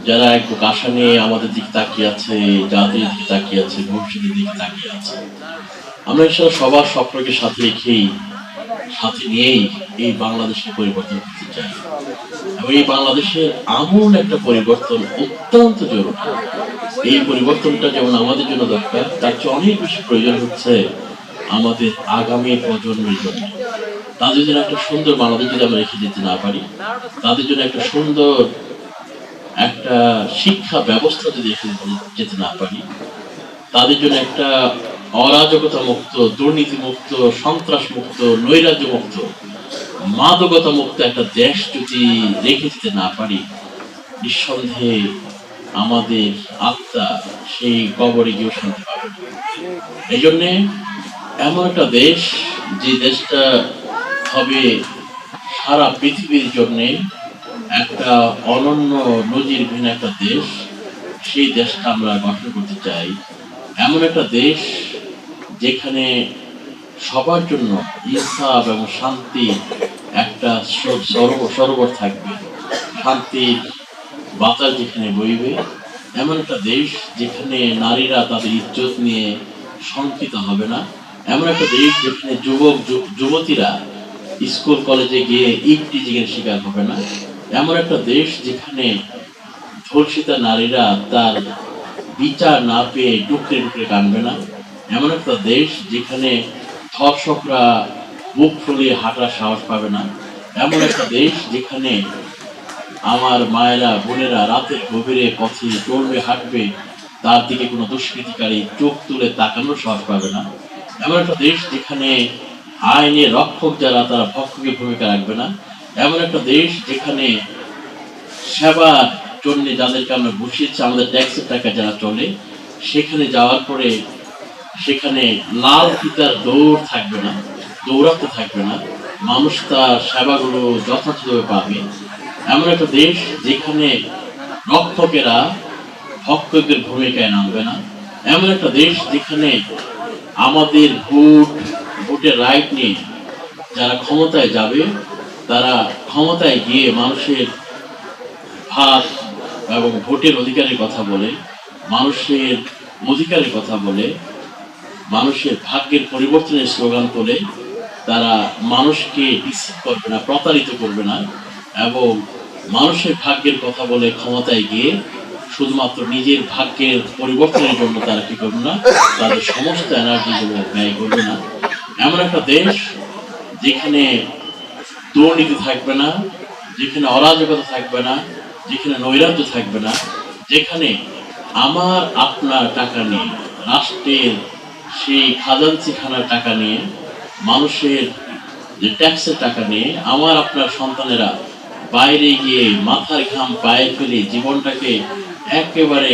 যারা এক আশা নিয়ে আমাদের দিকে তাকিয়ে আছে, জাতির দিকে তাকিয়ে আছে, ভবিষ্যতের দিকে তাকিয়ে আছে। আমরা ইনশাআল্লাহ সবার স্বপ্নকে সাথে রেখেই, সাথে নিয়েই এই বাংলাদেশের পরিবর্তন করতে চাই। এবং এই বাংলাদেশের আমূল একটা পরিবর্তন অত্যন্ত জরুরি। এই পরিবর্তনটা যেমন আমাদের জন্য দরকার, তার চেয়ে অনেক বেশি প্রয়োজন হচ্ছে আমাদের আগামী প্রজন্মের জন্য। তাদের জন্য একটা সুন্দর বাংলাদেশ যদি আমরা রেখে যেতে না পারি, তাদের জন্য একটা সুন্দর একটা শিক্ষা ব্যবস্থা যদি রেখে যেতে না পারি, তাদের জন্য একটা অরাজকতা মুক্ত, দুর্নীতি মুক্ত, সন্ত্রাস মুক্ত, নৈরাজ্য মুক্ত, মাদকতা মুক্ত একটা দেশ যদি রেখে দিতে না পারি, নিঃসন্দেহে আমাদের আত্মা সেই কবরে গিয়েও শান্তি পাবে। এই জন্যে এমন একটা দেশ, যে দেশটা হবে সারা পৃথিবীর জন্য একটা অনন্য নজিরবিহীন একটা দেশ, সেই দেশটা আমরা গঠন করতে চাই। এমন একটা দেশ যেখানে সবার জন্য ইনসাফ এবং শান্তি একটা সরোবর থাকবে, শান্তির বাতাস যেখানে বইবে। এমন একটা দেশ যেখানে নারীরা তাদের ইজ্জত নিয়ে শঙ্কিত হবে না। এমন একটা দেশ যেখানে যুবতীরা স্কুল কলেজে গিয়ে ইভটিজিং এর শিকার হবে না। এমন একটা দেশ যেখানে ধর্ষিতা নারীরা তার বিচার না পেয়ে ডুকরে ডুকরে কাঁদবে না। এমন একটা দেশ যেখানে ধর্ষকরা বুক ফুলিয়ে হাঁটার সাহস পাবে না। এমন একটা দেশ যেখানে আমার মায়েরা বোনেরা রাতের গভীরে পথে চলবে হাঁটবে, তার দিকে কোনো দুষ্কৃতিকারী চোখ তুলে তাকানোর সাহস পাবে না। এমন একটা দেশ যেখানে আইনের রক্ষক যারা, তারা ভক্ষকের ভূমিকা রাখবে না। এমন একটা দেশ যেখানে সেবার জন্য যাদেরকে আমরা বসিয়েছি, আমাদের ট্যাক্সের টাকা যারা চলে, সেখানে যাওয়ার পরে সেখানে লাল ফিতার দৌড় থাকবে না, দৌড়াতে থাকবে না, মানুষ তার সেবাগুলো যথাযথভাবে পাবে। এমন একটা দেশ যেখানে রক্ষকেরা ভক্ষকের ভূমিকায় নামবে না। এমন একটা দেশ যেখানে আমাদের ভোটের রাইট নিয়ে যারা ক্ষমতায় যাবে, তারা ক্ষমতায় গিয়ে মানুষের ভাত এবং ভোটের অধিকারের কথা বলে, মানুষের অধিকারের কথা বলে, মানুষের ভাগ্যের পরিবর্তনের স্লোগান তোলে। তারা মানুষকে ডিসিভ করবে না, প্রতারিত করবে না, এবং মানুষের ভাগ্যের কথা বলে ক্ষমতায় গিয়ে শুধুমাত্র নিজের ভাগ্যের পরিবর্তনের জন্য তারা কি করবে না, তাদের সমস্ত এনার্জি গুলো ব্যয় করবে না। এমন একটা দেশ যেখানে দুর্নীতি থাকবে না, যেখানে অরাজকতা থাকবে না, যেখানে নৈরাজ্য থাকবে না, যেখানে আমার আপনার টাকা নিয়ে, রাষ্ট্রের সেই খাজাঞ্চি খানার টাকা নিয়ে, মানুষের যে ট্যাক্সের টাকা নিয়ে আমার আপনার সন্তানেরা বাইরে গিয়ে মাথার ঘাম পায়ে ফেলে জীবনটাকে একেবারে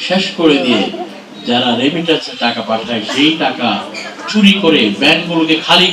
শেষ করে দিয়ে যারা রেমিটেন্সের টাকা পাঠায়, সেই টাকা চুরি করে ব্যাংকগুলোকে খালি